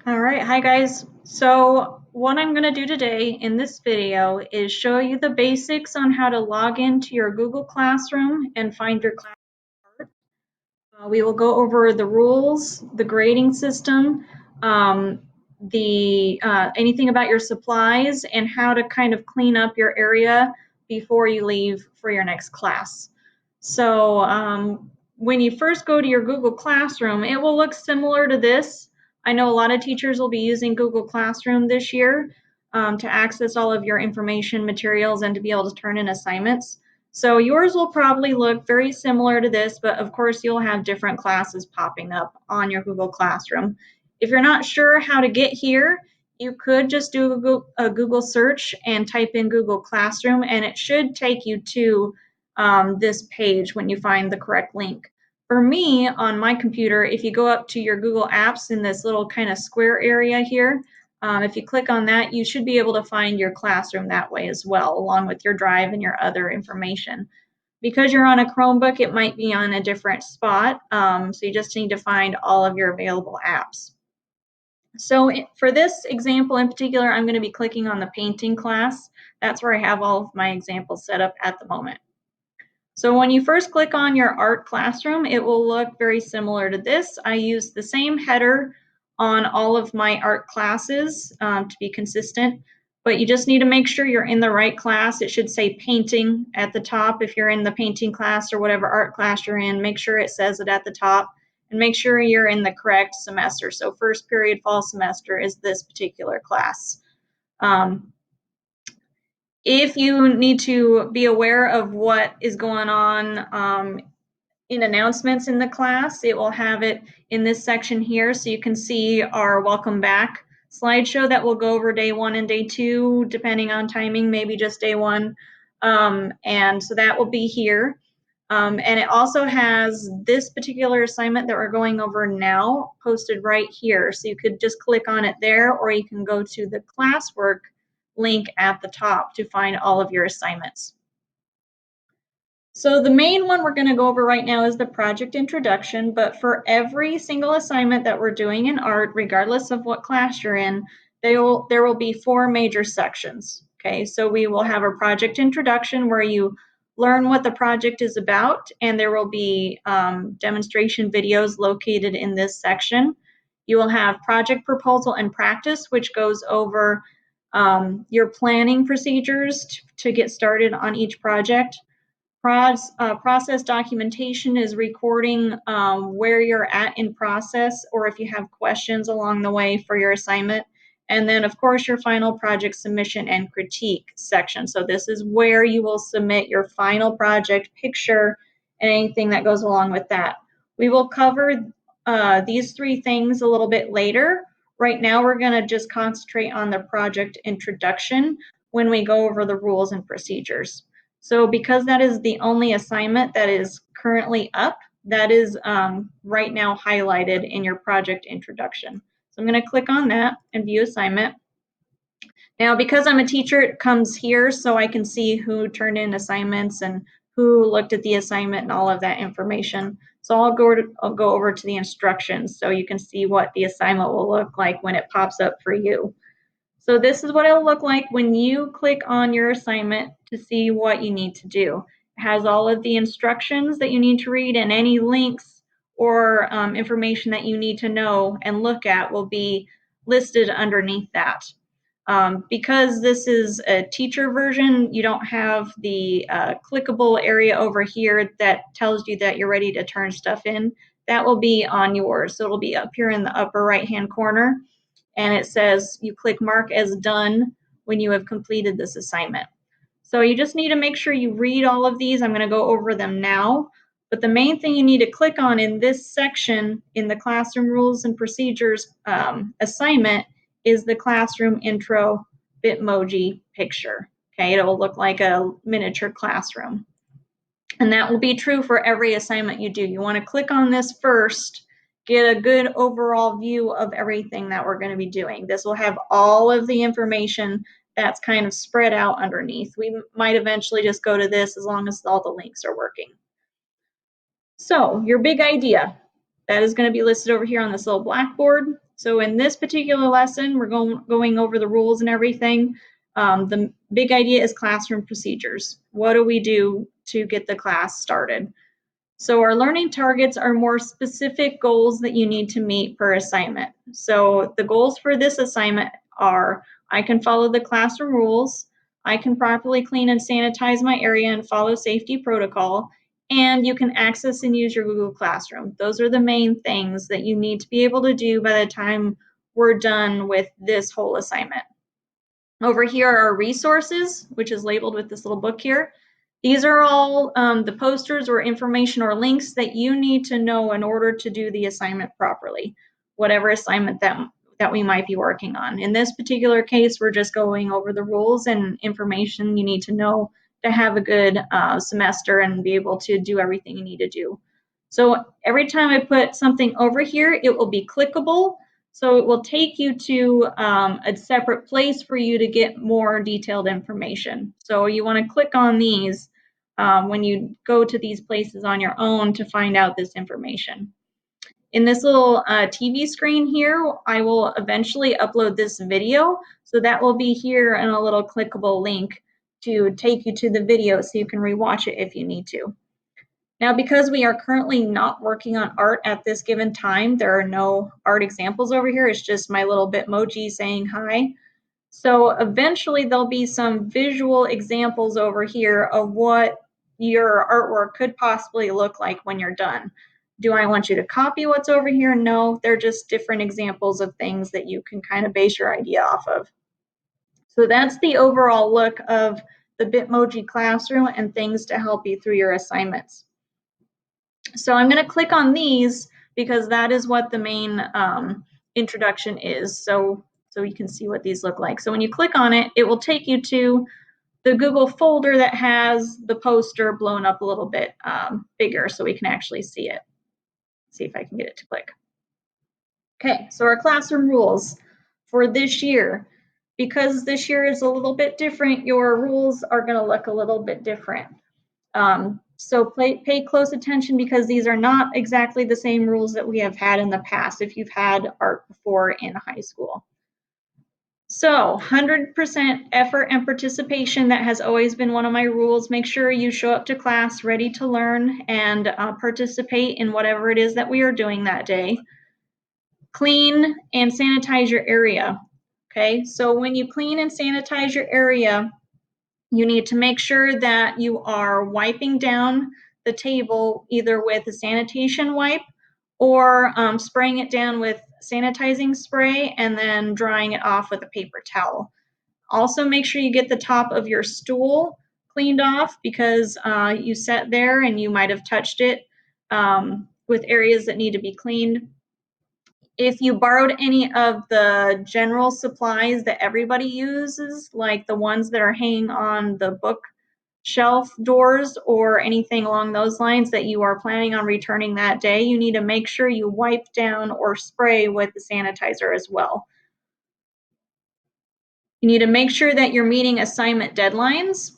All right, hi guys. So what I'm going to do today in this video is show you the basics on how to log into your Google Classroom and find your class. We will go over the rules, the grading system, um, the anything about your supplies, and how to kind of clean up your area before you leave for your next class. So when you first go to your Google Classroom, it will look similar to this. I know a lot of teachers will be using Google Classroom this year to access all of your information materials and to be able to turn in assignments. So yours will probably look very similar to this, but of course you'll have different classes popping up on your Google Classroom. If you're not sure how to get here, you could just do a Google search and type in Google Classroom, and it should take you to this page when you find the correct link. For me, on my computer, if you go up to your Google Apps in this little kind of square area here, if you click on that, you should be able to find your classroom that way as well, along with your drive and your other information. Because you're on a Chromebook, it might be on a different spot, so you just need to find all of your available apps. So for this example in particular, I'm going to be clicking on the painting class. That's where I have all of my examples set up at the moment. So when you first click on your art classroom, it will look very similar to this. I use the same header on all of my art classes to be consistent, but you just need to make sure you're in the right class. It should say painting at the top if you're in the painting class or whatever art class you're in. Make sure it says it at the top and make sure you're in the correct semester. So first period fall semester is this particular class. If you need to be aware of what is going on in announcements in the class, it will have it in this section here, so you can see our welcome back slideshow that will go over day 1 and day 2, depending on timing, maybe just day 1. And so that will be here. And it also has this particular assignment that we're going over now posted right here. So you could just click on it there, or you can go to the classwork link at the top to find all of your assignments. So the main one we're going to go over right now is the project introduction, but for every single assignment that we're doing in art, regardless of what class you're in, there will be 4 major sections. Okay, so we will have a project introduction where you learn what the project is about, and there will be demonstration videos located in this section. You will have project proposal and practice, which goes over your planning procedures to get started on each project. Process documentation is recording where you're at in process, or if you have questions along the way for your assignment. And then, of course, your final project submission and critique section. So this is where you will submit your final project picture and anything that goes along with that. We will cover these 3 things a little bit later. Right now, we're going to just concentrate on the project introduction when we go over the rules and procedures. So because that is the only assignment that is currently up, that is right now highlighted in your project introduction. So I'm going to click on that and view assignment. Now, because I'm a teacher, it comes here so I can see who turned in assignments and who looked at the assignment and all of that information. So I'll go over to the instructions so you can see what the assignment will look like when it pops up for you. So this is what it'll look like when you click on your assignment to see what you need to do. It has all of the instructions that you need to read, and any links or information that you need to know and look at will be listed underneath that. Because this is a teacher version, you don't have the clickable area over here that tells you that you're ready to turn stuff in. That will be on yours. So it'll be up here in the upper right-hand corner, and it says you click mark as done when you have completed this assignment. So you just need to make sure you read all of these. I'm going to go over them now, but the main thing you need to click on in this section in the classroom rules and procedures assignment is the classroom intro Bitmoji picture. Okay, it will look like a miniature classroom. And that will be true for every assignment you do. You want to click on this first, get a good overall view of everything that we're going to be doing. This will have all of the information that's kind of spread out underneath. We might eventually just go to this as long as all the links are working. So your big idea, that is going to be listed over here on this little blackboard. So in this particular lesson, we're going over the rules and everything. The big idea is classroom procedures. What do we do to get the class started? So our learning targets are more specific goals that you need to meet per assignment. So the goals for this assignment are: I can follow the classroom rules, I can properly clean and sanitize my area and follow safety protocol, and you can access and use your Google Classroom. Those are the main things that you need to be able to do by the time we're done with this whole assignment. Over here are resources, which is labeled with this little book here. These are all the posters or information or links that you need to know in order to do the assignment properly, whatever assignment that we might be working on. In this particular case, we're just going over the rules and information you need to know to have a good semester and be able to do everything you need to do. So every time I put something over here, it will be clickable. So it will take you to a separate place for you to get more detailed information. So you want to click on these when you go to these places on your own to find out this information. In this little TV screen here, I will eventually upload this video. So that will be here in a little clickable link to take you to the video so you can rewatch it if you need to. Now, because we are currently not working on art at this given time, there are no art examples over here. It's just my little Bitmoji saying hi. So eventually there'll be some visual examples over here of what your artwork could possibly look like when you're done. Do I want you to copy what's over here? No, they're just different examples of things that you can kind of base your idea off of. So that's the overall look of the Bitmoji classroom and things to help you through your assignments. So I'm going to click on these because that is what the main introduction is. So you can see what these look like. So when you click on it, it will take you to the Google folder that has the poster blown up a little bit bigger so we can actually see it. See if I can get it to click. Okay, so our classroom rules for this year. Because this year is a little bit different, your rules are going to look a little bit different. So pay close attention because these are not exactly the same rules that we have had in the past if you've had art before in high school. So 100% effort and participation, that has always been one of my rules. Make sure you show up to class ready to learn and participate in whatever it is that we are doing that day. Clean and sanitize your area. Okay, so when you clean and sanitize your area, you need to make sure that you are wiping down the table either with a sanitation wipe or spraying it down with sanitizing spray and then drying it off with a paper towel. Also, make sure you get the top of your stool cleaned off because you sat there and you might have touched it with areas that need to be cleaned. If you borrowed any of the general supplies that everybody uses, like the ones that are hanging on the bookshelf doors or anything along those lines that you are planning on returning that day, you need to make sure you wipe down or spray with the sanitizer as well. You need to make sure that you're meeting assignment deadlines.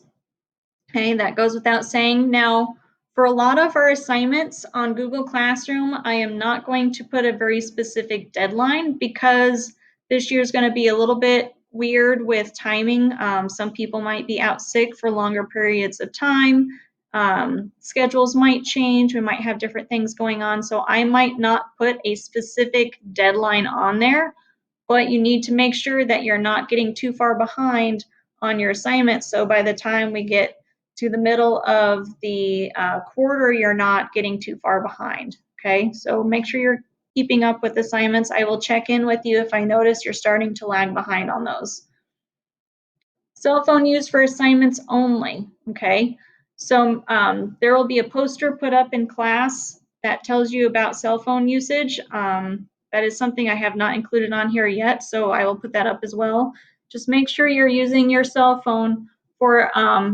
Okay, that goes without saying. Now, for a lot of our assignments on Google Classroom, I am not going to put a very specific deadline because this year is going to be a little bit weird with timing. Some people might be out sick for longer periods of time. Schedules might change. We might have different things going on. So I might not put a specific deadline on there, but you need to make sure that you're not getting too far behind on your assignments. So by the time we get to the middle of the quarter, you're not getting too far behind. Okay, so make sure you're keeping up with assignments. I will check in with you if I notice you're starting to lag behind on those. Cell phone use for assignments only. Okay, so there will be a poster put up in class that tells you about cell phone usage. That is something I have not included on here yet, so I will put that up as well. Just make sure you're using your cell phone for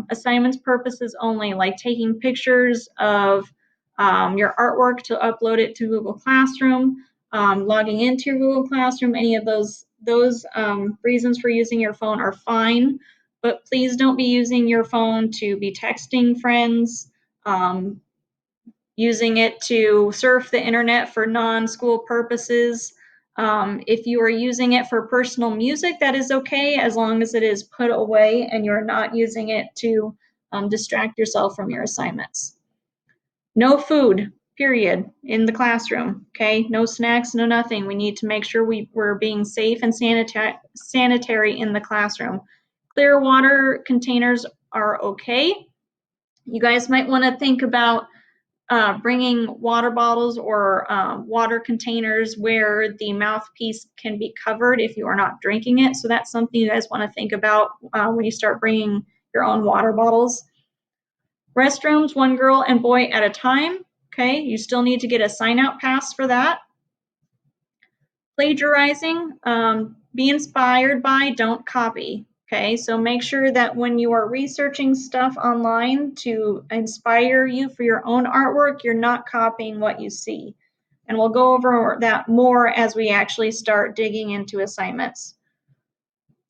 assignments purposes only, like taking pictures of your artwork to upload it to Google Classroom, logging into your Google Classroom. Any of those reasons for using your phone are fine, but please don't be using your phone to be texting friends, using it to surf the internet for non-school purposes. If you are using it for personal music, that is okay, as long as it is put away and you're not using it to distract yourself from your assignments. No food, period, in the classroom, okay? No snacks, no nothing. We need to make sure we're being safe and sanitary in the classroom. Clear water containers are okay. You guys might want to think about bringing water bottles or water containers where the mouthpiece can be covered if you are not drinking it. So that's something you guys want to think about when you start bringing your own water bottles. Restrooms, one girl and boy at a time. Okay, you still need to get a sign out pass for that. Plagiarizing, be inspired by, don't copy. Okay, so make sure that when you are researching stuff online to inspire you for your own artwork, you're not copying what you see. And we'll go over that more as we actually start digging into assignments.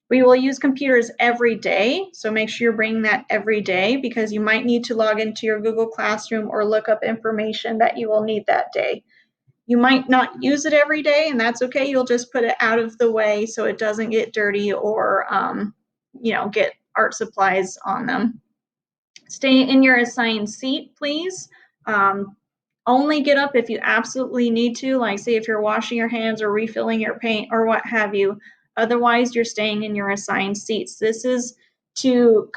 We will use computers every day, so make sure you're bringing that every day because you might need to log into your Google Classroom or look up information that you will need that day. You might not use it every day, and that's okay. You'll just put it out of the way so it doesn't get dirty or get art supplies on them. Stay in your assigned seat, please. Only get up if you absolutely need to, like say if you're washing your hands or refilling your paint or what have you. Otherwise, you're staying in your assigned seats. This is to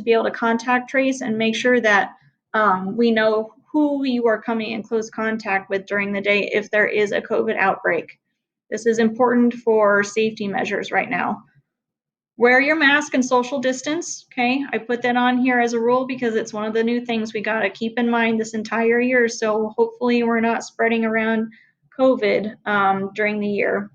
be able to contact trace and make sure that we know who you are coming in close contact with during the day if there is a COVID outbreak. This is important for safety measures right now. Wear your mask and social distance, okay? I put that on here as a rule because it's one of the new things we got to keep in mind this entire year. So hopefully we're not spreading around COVID during the year.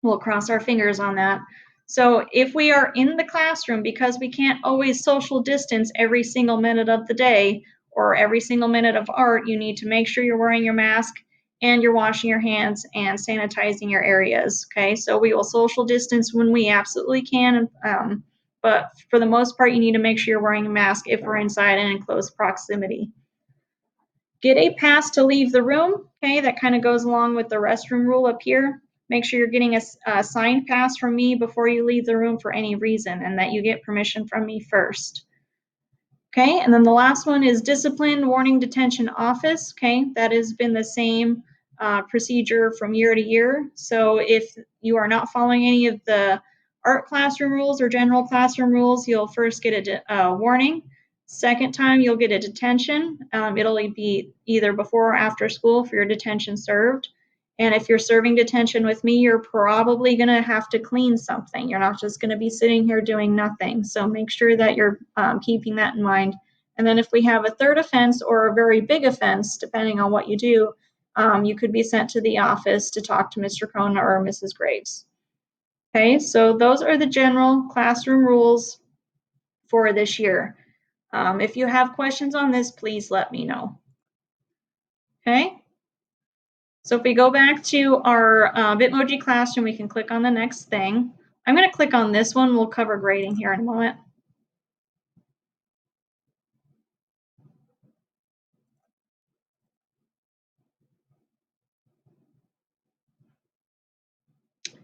We'll cross our fingers on that. So if we are in the classroom, because we can't always social distance every single minute of the day or every single minute of art, you need to make sure you're wearing your mask and you're washing your hands and sanitizing your areas, okay? So we will social distance when we absolutely can, but for the most part, you need to make sure you're wearing a mask if we're inside and in close proximity. Get a pass to leave the room, okay? That kind of goes along with the restroom rule up here. Make sure you're getting a signed pass from me before you leave the room for any reason and that you get permission from me first. Okay, and then the last one is discipline, warning, detention, office. Okay, that has been the same procedure from year to year. So if you are not following any of the art classroom rules or general classroom rules, you'll first get a warning. Second time, you'll get a detention. It'll be either before or after school for your detention served. And if you're serving detention with me, you're probably going to have to clean something. You're not just going to be sitting here doing nothing. So make sure that you're keeping that in mind. And then if we have a third offense or a very big offense, depending on what you do, you could be sent to the office to talk to Mr. Kona or Mrs. Graves. Okay, so those are the general classroom rules for this year. If you have questions on this, please let me know. Okay. So if we go back to our Bitmoji classroom, we can click on the next thing. I'm going to click on this one. We'll cover grading here in a moment.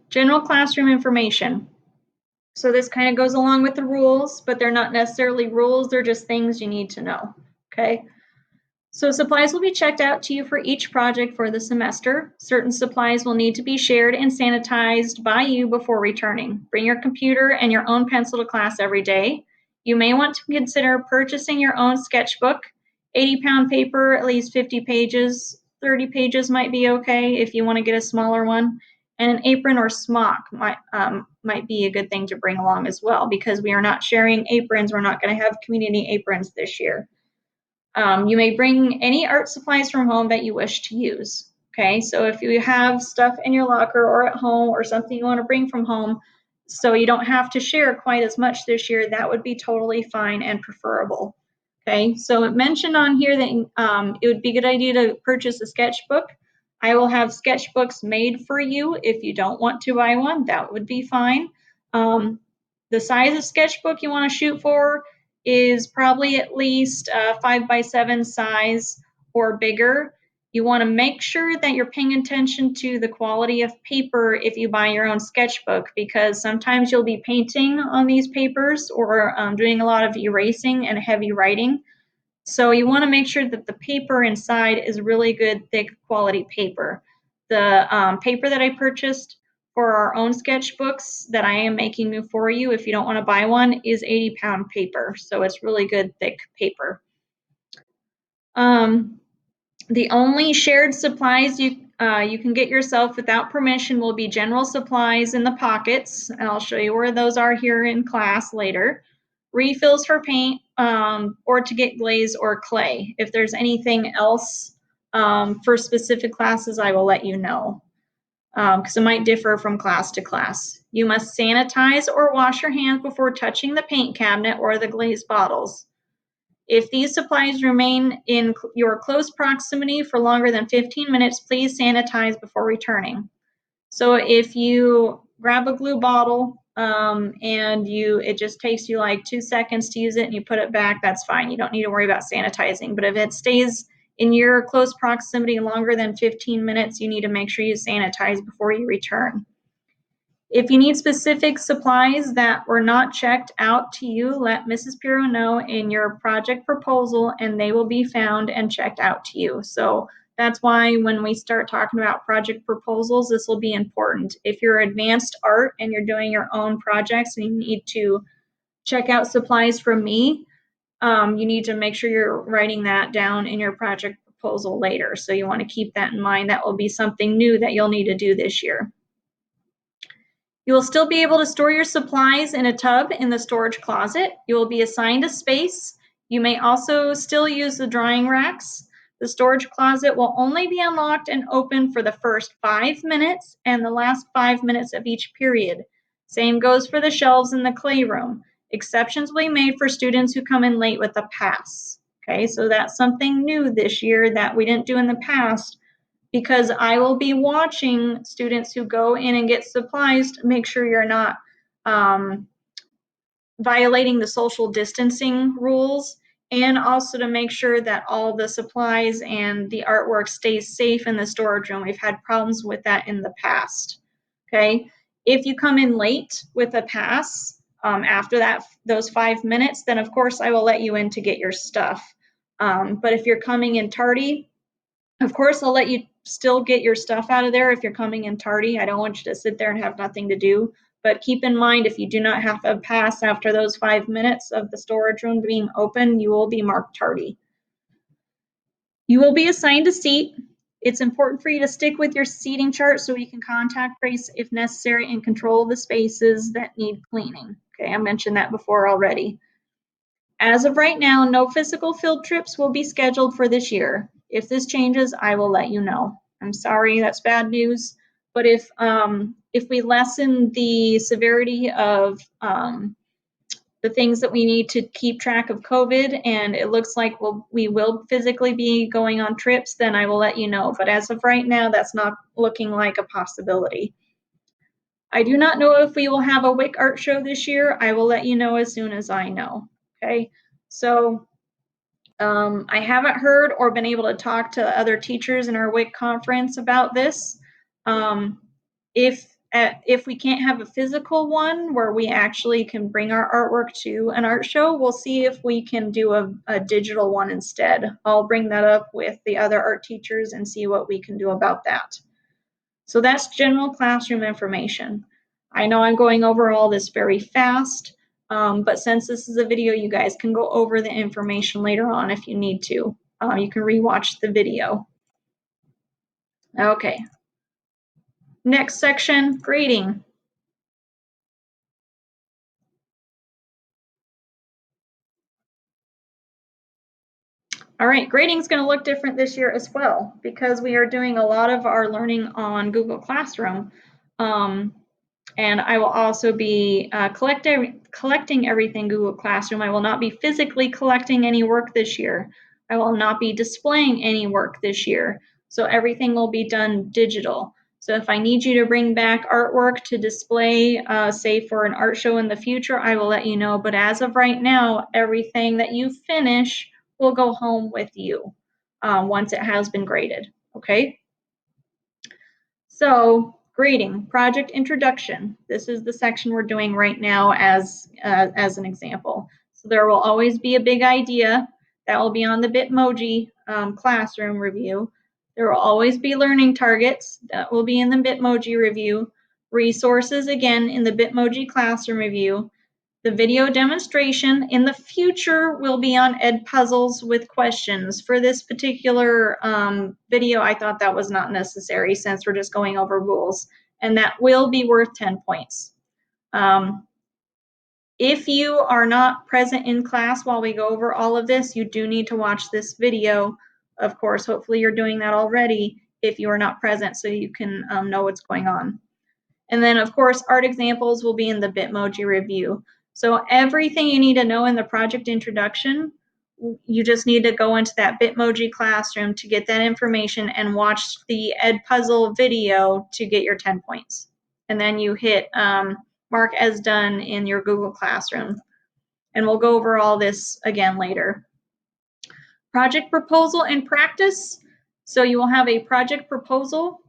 General classroom information. So this kind of goes along with the rules, but they're not necessarily rules. They're just things you need to know. Okay. So supplies will be checked out to you for each project for the semester. Certain supplies will need to be shared and sanitized by you before returning. Bring your computer and your own pencil to class every day. You may want to consider purchasing your own sketchbook. 80-pound paper, at least 50 pages. 30 pages might be okay if you want to get a smaller one. And an apron or smock might be a good thing to bring along as well because we are not sharing aprons. We're not going to have community aprons this year. You may bring any art supplies from home that you wish to use. Okay, so if you have stuff in your locker or at home or something you want to bring from home, so you don't have to share quite as much this year, that would be totally fine and preferable. Okay, so it mentioned on here that it would be a good idea to purchase a sketchbook. I will have sketchbooks made for you. If you don't want to buy one, that would be fine. The size of sketchbook you want to shoot for is probably at least 5x7 size or bigger. You want to make sure that you're paying attention to the quality of paper if you buy your own sketchbook, because sometimes you'll be painting on these papers or doing a lot of erasing and heavy writing. So you want to make sure that the paper inside is really good, thick quality paper. The paper that I purchased for our own sketchbooks that I am making for you, if you don't want to buy one, is 80-pound paper. So it's really good, thick paper. The only shared supplies you can get yourself without permission will be general supplies in the pockets, and I'll show you where those are here in class later. Refills for paint, or to get glaze or clay. If there's anything else for specific classes, I will let you know, because it might differ from class to class. You must sanitize or wash your hands before touching the paint cabinet or the glaze bottles. If these supplies remain in your close proximity for longer than 15 minutes, please sanitize before returning. So if you grab a glue bottle and it just takes you like 2 seconds to use it and you put it back, that's fine. You don't need to worry about sanitizing. But if it stays in your close proximity longer than 15 minutes, you need to make sure you sanitize before you return. If you need specific supplies that were not checked out to you, let Mrs. Pirro know in your project proposal and they will be found and checked out to you. So that's why when we start talking about project proposals, this will be important. If you're advanced art and you're doing your own projects and you need to check out supplies from me, you need to make sure you're writing that down in your project proposal later. So you want to keep that in mind. That will be something new that you'll need to do this year. You will still be able to store your supplies in a tub in the storage closet. You will be assigned a space. You may also still use the drying racks. The storage closet will only be unlocked and open for the first 5 minutes and the last 5 minutes of each period. Same goes for the shelves in the clay room. Exceptions will be made for students who come in late with a pass. Okay, so that's something new this year that we didn't do in the past, because I will be watching students who go in and get supplies to make sure you're not violating the social distancing rules, and also to make sure that all the supplies and the artwork stays safe in the storage room. We've had problems with that in the past. Okay, if you come in late with a pass after those 5 minutes, then of course I will let you in to get your stuff. But if you're coming in tardy, of course, I'll let you still get your stuff out of there if you're coming in tardy. I don't want you to sit there and have nothing to do. But keep in mind, if you do not have a pass after those 5 minutes of the storage room being open, you will be marked tardy. You will be assigned a seat. It's important for you to stick with your seating chart so you can contact trace if necessary and control the spaces that need cleaning. Okay, I mentioned that before already. As of right now, no physical field trips will be scheduled for this year. If this changes, I will let you know. I'm sorry, that's bad news. But if we lessen the severity of the things that we need to keep track of COVID, and it looks like we will physically be going on trips, then I will let you know. But as of right now, that's not looking like a possibility. I do not know if we will have a WIC art show this year. I will let you know as soon as I know. Okay, so I haven't heard or been able to talk to other teachers in our WIC conference about this. If we can't have a physical one where we actually can bring our artwork to an art show, we'll see if we can do a digital one instead. I'll bring that up with the other art teachers and see what we can do about that. So that's general classroom information. I know I'm going over all this very fast, but since this is a video, you guys can go over the information later on if you need to. You can rewatch the video. Okay. Next section, grading. All right, grading is going to look different this year as well because we are doing a lot of our learning on Google Classroom. And I will also be collecting everything Google Classroom. I will not be physically collecting any work this year. I will not be displaying any work this year. So everything will be done digital. So if I need you to bring back artwork to display, say for an art show in the future, I will let you know. But as of right now, everything that you finish will go home with you once it has been graded. okay? So grading, project introduction. This is the section we're doing right now as an example. So there will always be a big idea that will be on the Bitmoji classroom review. There will always be learning targets that will be in the Bitmoji review. Resources, again, in the Bitmoji classroom review. The video demonstration in the future will be on Edpuzzles with questions. For this particular video, I thought that was not necessary since we're just going over rules, and that will be worth 10 points. If you are not present in class while we go over all of this, you do need to watch this video. Of course, hopefully you're doing that already if you are not present so you can know what's going on. And then, of course, art examples will be in the Bitmoji review. So everything you need to know in the project introduction, you just need to go into that Bitmoji classroom to get that information and watch the Edpuzzle video to get your 10 points. And then you hit mark as done in your Google Classroom. And we'll go over all this again later. Project proposal and practice. So you will have a project proposal,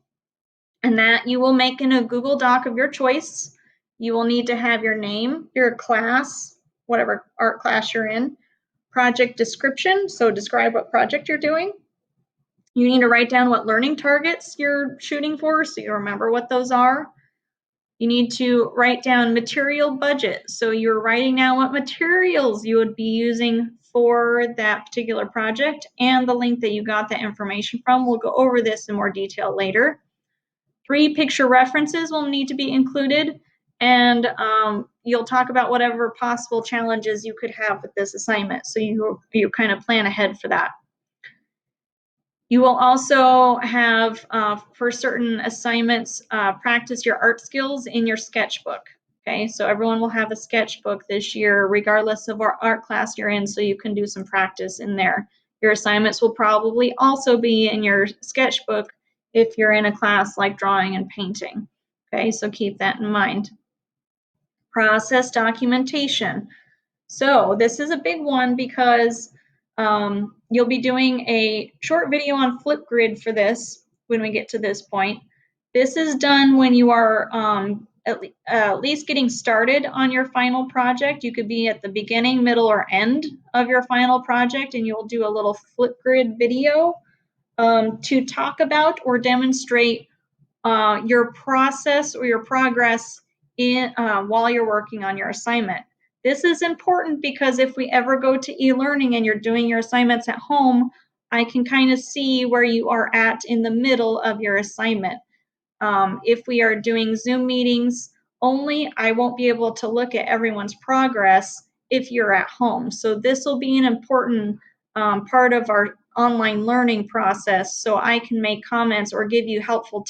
and that you will make in a Google Doc of your choice. You will need to have your name, your class, whatever art class you're in, project description, so describe what project you're doing. You need to write down what learning targets you're shooting for so you remember what those are. You need to write down material budget, so you're writing down what materials you would be using for that particular project and the link that you got that information from. We'll go over this in more detail later. 3 picture references will need to be included, and you'll talk about whatever possible challenges you could have with this assignment, so you kind of plan ahead for that. You will also have, for certain assignments, practice your art skills in your sketchbook. Okay, so everyone will have a sketchbook this year, regardless of what art class you're in, so you can do some practice in there. Your assignments will probably also be in your sketchbook if you're in a class like drawing and painting. Okay, so keep that in mind. Process documentation. So this is a big one because you'll be doing a short video on Flipgrid for this when we get to this point. This is done when you are at least getting started on your final project. You could be at the beginning, middle, or end of your final project, and you'll do a little Flipgrid video to talk about or demonstrate your process or your progress in while you're working on your assignment. This is important because if we ever go to e-learning and you're doing your assignments at home, I can kind of see where you are at in the middle of your assignment. If we are doing Zoom meetings only, I won't be able to look at everyone's progress if you're at home. So this will be an important part of our online learning process, so I can make comments or give you helpful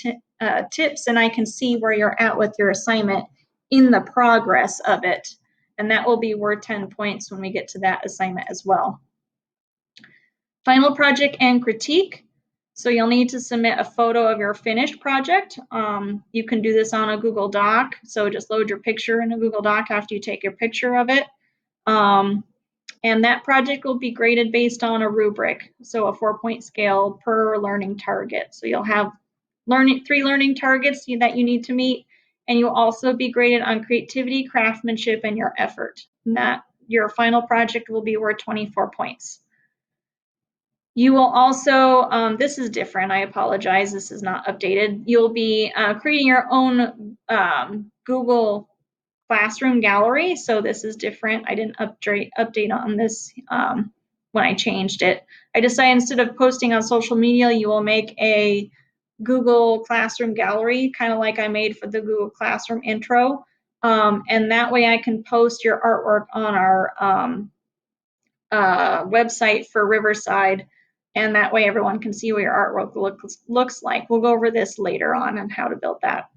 tips, and I can see where you're at with your assignment in the progress of it. And that will be worth 10 points when we get to that assignment as well. Final project and critique. So you'll need to submit a photo of your finished project. You can do this on a Google Doc. So just load your picture in a Google Doc after you take your picture of it. And that project will be graded based on a rubric, so a 4-point scale per learning target. So you'll have 3 learning targets that you need to meet, and you'll also be graded on creativity, craftsmanship, and your effort. And that your final project will be worth 24 points. You will also, this is different, I apologize, this is not updated. You'll be creating your own Google Classroom gallery, so this is different. I didn't update on this when I changed it. I decided instead of posting on social media, you will make a Google Classroom gallery, kind of like I made for the Google Classroom intro. And that way I can post your artwork on our website for Riverside, and that way everyone can see what your artwork looks like. We'll go over this later on how to build that.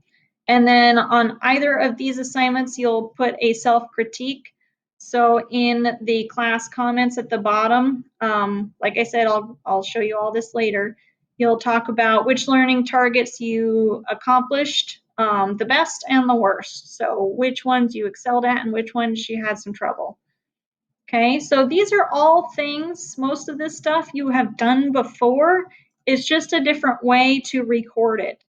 And then on either of these assignments, you'll put a self-critique. So in the class comments at the bottom, like I said, I'll show you all this later. You'll talk about which learning targets you accomplished the best and the worst. So which ones you excelled at and which ones you had some trouble. Okay, so these are all things, most of this stuff you have done before It's just a different way to record it.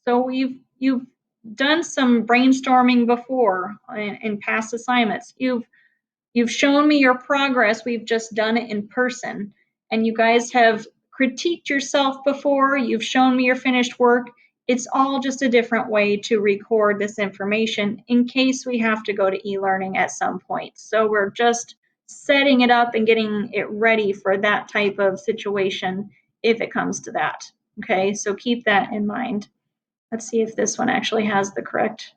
So you've done some brainstorming before in past assignments. You've shown me your progress. We've just done it in person. And you guys have critiqued yourself before. You've shown me your finished work. It's all just a different way to record this information in case we have to go to e-learning at some point. So we're just setting it up and getting it ready for that type of situation if it comes to that. Okay, so keep that in mind. Let's see if this one actually has the correct,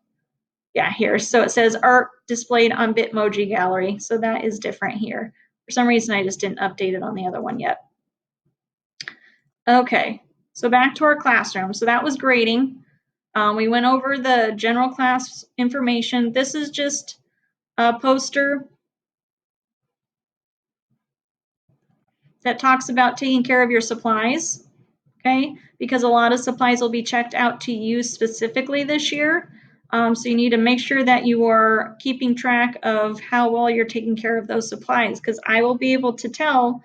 yeah, here. So it says art displayed on Bitmoji Gallery. So that is different here. For some reason, I just didn't update it on the other one yet. Okay, so back to our classroom. So that was grading. We went over the general class information. This is just a poster that talks about taking care of your supplies, okay? Because a lot of supplies will be checked out to you specifically this year. So you need to make sure that you are keeping track of how well you're taking care of those supplies, because I will be able to tell,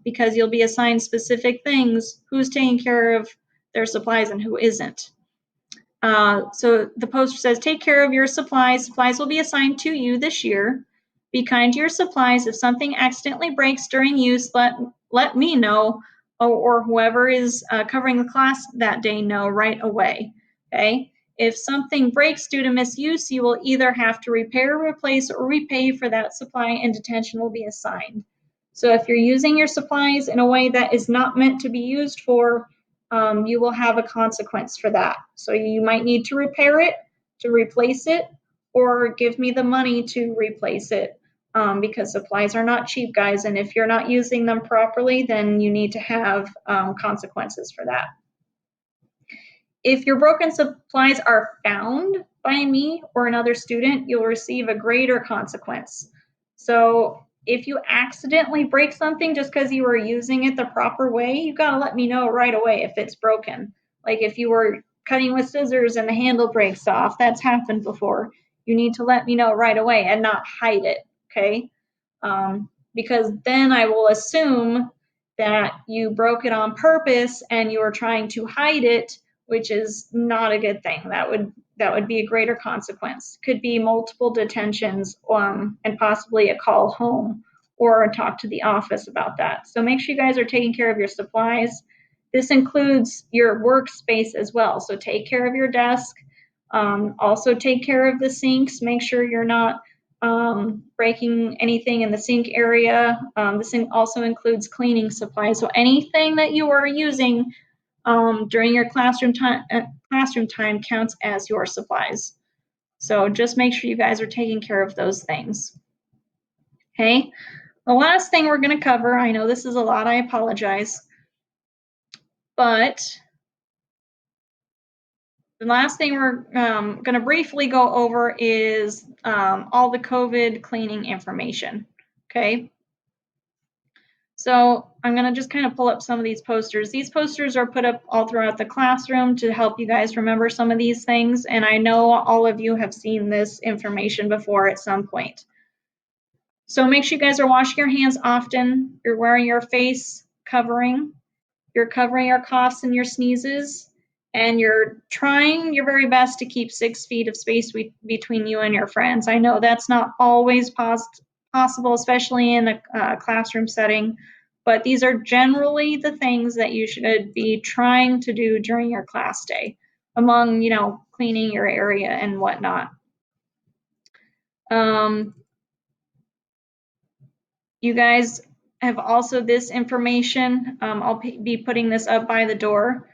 because you'll be assigned specific things, who's taking care of their supplies and who isn't. So the poster says, take care of your supplies. Supplies will be assigned to you this year. Be kind to your supplies. If something accidentally breaks during use, let me know, or whoever is covering the class that day know right away. Okay. If something breaks due to misuse, you will either have to repair, replace, or repay for that supply, and detention will be assigned. So if you're using your supplies in a way that is not meant to be used for, you will have a consequence for that. So you might need to repair it, to replace it, or give me the money to replace it, because supplies are not cheap, guys. And if you're not using them properly, then you need to have consequences for that. If your broken supplies are found by me or another student, you'll receive a greater consequence. So if you accidentally break something just because you were using it the proper way, you gotta let me know right away if it's broken. Like if you were cutting with scissors and the handle breaks off, that's happened before. You need to let me know right away and not hide it, okay? Because then I will assume that you broke it on purpose and you were trying to hide it, which is not a good thing. That would be a greater consequence. Could be multiple detentions, and possibly a call home or a talk to the office about that. So make sure you guys are taking care of your supplies. This includes your workspace as well. So take care of your desk. Also take care of the sinks. Make sure you're not breaking anything in the sink area. This also includes cleaning supplies. So anything that you are using during your classroom time counts as your supplies. So just make sure you guys are taking care of those things. Okay. The last thing we're going to cover, I know this is a lot, I apologize, but the last thing we're going to briefly go over is all the COVID cleaning information. Okay. So I'm going to just kind of pull up some of these posters. These posters are put up all throughout the classroom to help you guys remember some of these things. And I know all of you have seen this information before at some point. So make sure you guys are washing your hands often. You're wearing your face covering. You're covering your coughs and your sneezes. And you're trying your very best to keep 6 feet of space between you and your friends. I know that's not always possible, especially in a classroom setting, but these are generally the things that you should be trying to do during your class day, among, cleaning your area and whatnot. You guys have also this information. I'll be putting this up by the door.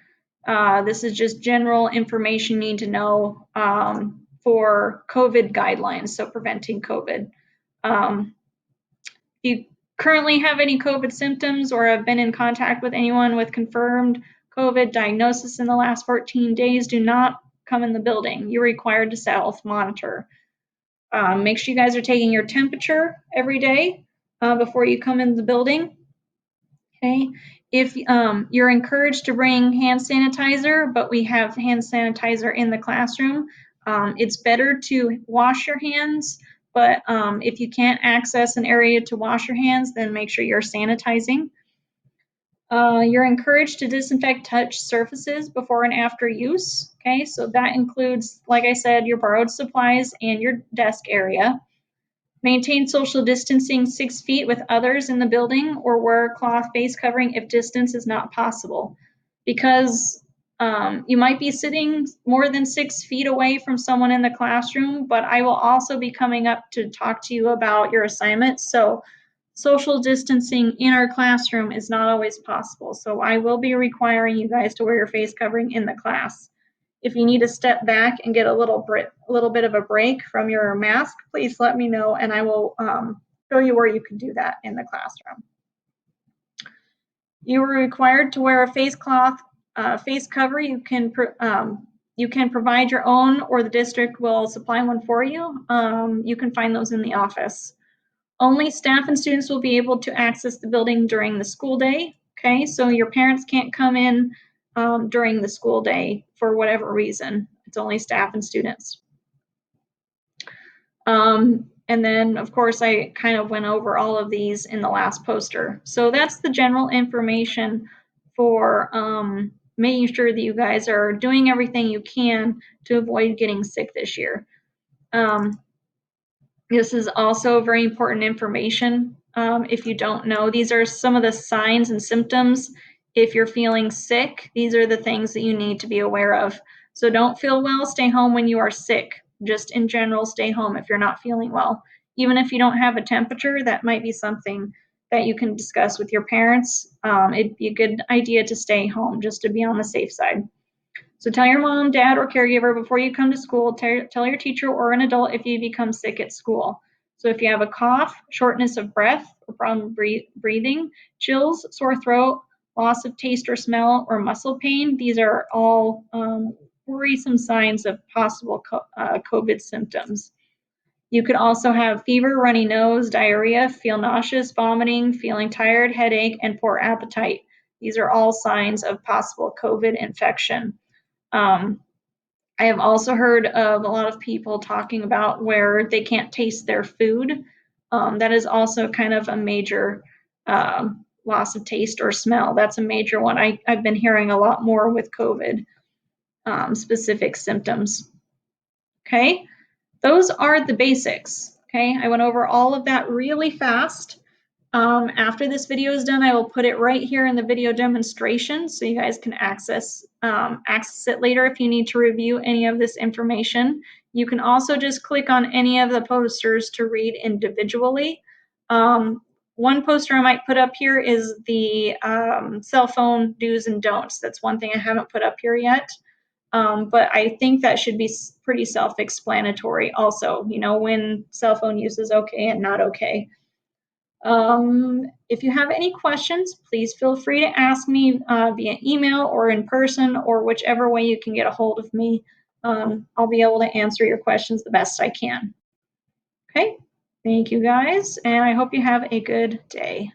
This is just general information you need to know for COVID guidelines, so preventing COVID. If you currently have any COVID symptoms or have been in contact with anyone with confirmed COVID diagnosis in the last 14 days, do not come in the building. You're required to self-monitor. Make sure you guys are taking your temperature every day before you come in the building. Okay. If you're encouraged to bring hand sanitizer, but we have hand sanitizer in the classroom, it's better to wash your hands. But if you can't access an area to wash your hands, then make sure you're sanitizing. You're encouraged to disinfect touch surfaces before and after use. Okay, so that includes, like I said, your borrowed supplies and your desk area. Maintain social distancing 6 feet with others in the building or wear a cloth face covering if distance is not possible. Because you might be sitting more than 6 feet away from someone in the classroom, but I will also be coming up to talk to you about your assignments. So social distancing in our classroom is not always possible. So I will be requiring you guys to wear your face covering in the class. If you need to step back and get a little bit of a break from your mask, please let me know and I will show you where you can do that in the classroom. You are required to wear a face cover. You can provide your own or the district will supply one for you. You can find those in the office. Only staff and students will be able to access the building during the school day. Okay, so your parents can't come in during the school day for whatever reason. It's only staff and students. And then, of course, I kind of went over all of these in the last poster. So that's the general information for making sure that you guys are doing everything you can to avoid getting sick this year. This is also very important information. If you don't know, these are some of the signs and symptoms. If you're feeling sick, these are the things that you need to be aware of. So don't feel well, stay home when you are sick. Just in general, stay home if you're not feeling well. Even if you don't have a temperature, that might be something that you can discuss with your parents. It'd be a good idea to stay home just to be on the safe side. So tell your mom, dad, or caregiver before you come to school. Tell your teacher or an adult if you become sick at school. So if you have a cough, shortness of breath, or problem breathing, chills, sore throat, loss of taste or smell, or muscle pain, these are all worrisome signs of possible COVID symptoms. You could also have fever, runny nose, diarrhea, feel nauseous, vomiting, feeling tired, headache, and poor appetite. These are all signs of possible COVID infection. Um, I have also heard of a lot of people talking about where they can't taste their food. That is also kind of a major loss of taste or smell. That's a major one. I've been hearing a lot more with COVID specific symptoms. Okay, those are the basics. Okay, I went over all of that really fast. After this video is done, I will put it right here in the video demonstration so you guys can access it later if you need to review any of this information. You can also just click on any of the posters to read individually. One poster I might put up here is the cell phone do's and don'ts. That's one thing I haven't put up here yet. But I think that should be pretty self-explanatory also, you know, when cell phone use is okay and not okay. If you have any questions, please feel free to ask me via email or in person or whichever way you can get a hold of me. I'll be able to answer your questions the best I can. Okay, thank you guys, and I hope you have a good day.